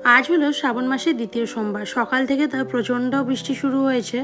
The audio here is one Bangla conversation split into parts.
আজ হলো শ্রাবণ মাসের দ্বিতীয় সোমবার। সকাল থেকে তো প্রচণ্ড বৃষ্টি শুরু হয়েছে।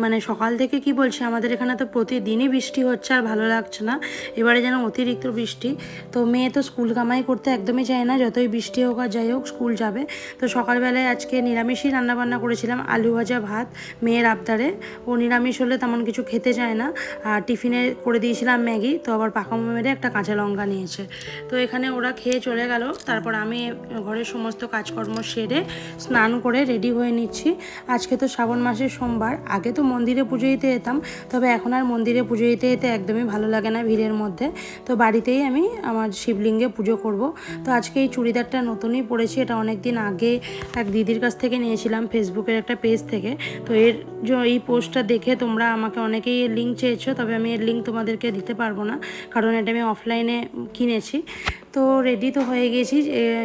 মানে সকাল থেকে কি বলছি, আমাদের এখানে তো প্রতিদিনই বৃষ্টি হচ্ছে, আর ভালো লাগছে না। এবারে যেন অতিরিক্ত বৃষ্টি। তো মেয়ে তো স্কুল কামাই করতে একদমই চায় না, যতই বৃষ্টি হোক আর যাই হোক স্কুল যাবে। তো সকালবেলায় আজকে নিরামিষই রান্নাবান্না করেছিলাম, আলু ভাজা ভাত। মেয়ের আবদারে ও নিরামিষ হলে তেমন কিছু খেতে চায় না। আর টিফিনে করে দিয়েছিলাম ম্যাগি, তো আবার পাকামো মেরে একটা কাঁচা লঙ্কা নিয়েছে। তো এখানে ওরা খেয়ে চলে গেল। তারপর আমি ঘরের সমস্ত কাজকর্ম সেরে স্নান করে রেডি হয়ে নিচ্ছি। আজকে তো শ্রাবণ মাসের সোমবার। আগে তো মন্দিরে পুজো দিতে যেতাম, তবে এখন আর মন্দিরে পুজো দিতে যেতে একদমই ভালো লাগে না ভিড়ের মধ্যে। তো বাড়িতেই আমি আমার শিবলিঙ্গে পুজো করব। তো আজকে এই চুড়িদারটা নতুনই পরেছি, এটা অনেক দিন আগে এক দিদির কাছ থেকে নিয়েছিলাম, ফেসবুকের একটা পেজ থেকে। তো এই পোস্টটা দেখে তোমরা আমাকে অনেকেই এর লিঙ্ক চেয়েছো, তবে আমি এর লিঙ্ক তোমাদেরকে দিতে পারবো না, কারণ এটা আমি অফলাইনে কিনেছি। তো রেডি তো হয়ে গেছি,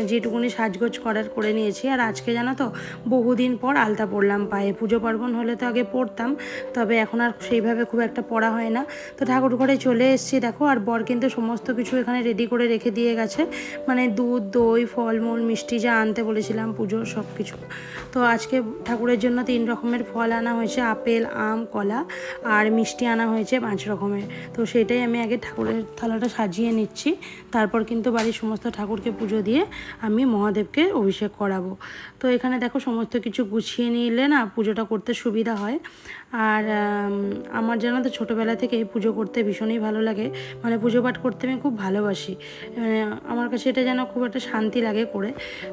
যেটুকুনি সাজগোজ করার করে নিয়েছি। আর আজকে জানো তো, বহুদিন পর আলতা পরলাম পায়ে। পুজো পার্বণ হলে তো আগে পরতাম, তবে এখন আর সেইভাবে খুব একটা পরা হয় না। তো ঠাকুর ঘরে চলে এসেছি দেখো, আর বর কিন্তু সমস্ত কিছু এখানে রেডি করে রেখে দিয়ে গেছে। মানে দুধ, দই, ফলমূল, মিষ্টি যা আনতে বলেছিলাম পুজোর সব কিছু। তো আজকে ঠাকুরের জন্য 3 রকমের ফল আনা হয়েছে, আপেল, আম, কলা, আর মিষ্টি আনা হয়েছে 5 রকমের। তো সেটাই আমি আগে ঠাকুরের থালাটা সাজিয়ে নিচ্ছি, তারপর কিন্তু বাড়ির সমস্ত ঠাকুরকে পুজো দিয়ে আমি মহাদেবকে অভিষেক করাবো। তো এখানে দেখো সমস্ত কিছু গুছিয়ে নিলে না পুজোটা করতে সুবিধা হয়। আর আমার জানো তো ছোটোবেলা থেকে পুজো করতে ভীষণই ভালো লাগে। মানে পুজো পাঠ করতে আমি খুব ভালোবাসি। আমার কাছে এটা যেন খুব একটা শান্তি লাগে করে।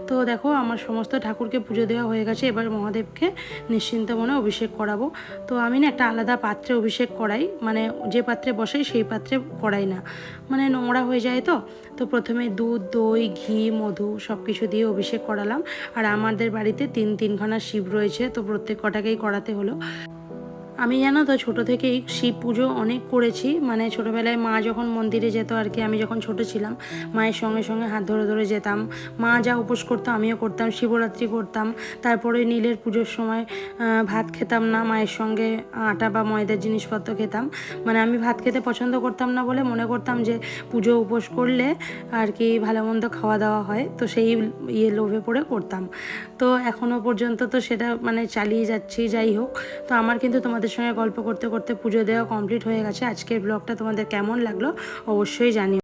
তো দেখো আমার সমস্ত ঠাকুরকে পুজো দেওয়া হয়ে গেছে, এবার মহাদেবকে নিশ্চিন্ত মনে অভিষেক করাবো। তো আমি না একটা আলাদা পাত্রে অভিষেক করাই, মানে যে পাত্রে বসাই সেই পাত্রে করাই না, মানে নোংরা হয়ে যায়। তো প্রথমে দুধ, দই, ঘি, মধু সব কিছু দিয়ে অভিষেক করালাম। আর আমাদের বাড়িতে 3খানা শিব রয়েছে, তো প্রত্যেক কটাকেই করাতে হলো। আমি জানো তো ছোটো থেকেই শিব পুজো অনেক করেছি। মানে ছোটোবেলায় মা যখন মন্দিরে যেত আর কি, আমি যখন ছোটো ছিলাম মায়ের সঙ্গে সঙ্গে হাত ধরে ধরে যেতাম। মা যা উপোস করতো আমিও করতাম, শিবরাত্রি করতাম। তারপরে নীলের পুজোর সময় ভাত খেতাম না, মায়ের সঙ্গে আটা বা ময়দার জিনিসপত্র খেতাম। মানে আমি ভাত খেতে পছন্দ করতাম না বলে মনে করতাম যে পুজো উপোস করলে আর কি ভালো মন্দ খাওয়া দাওয়া হয়, তো সেই লোভে পড়ে করতাম। তো এখনও পর্যন্ত তো সেটা মানে চালিয়ে যাচ্ছি। যাই হোক, তো আমার কিন্তু তোমাদের সঙ্গে গল্প করতে করতে পুজো দেওয়া কমপ্লিট হয়ে গেছে। আজকের ব্লগটা তোমাদের কেমন লাগলো অবশ্যই জানিও।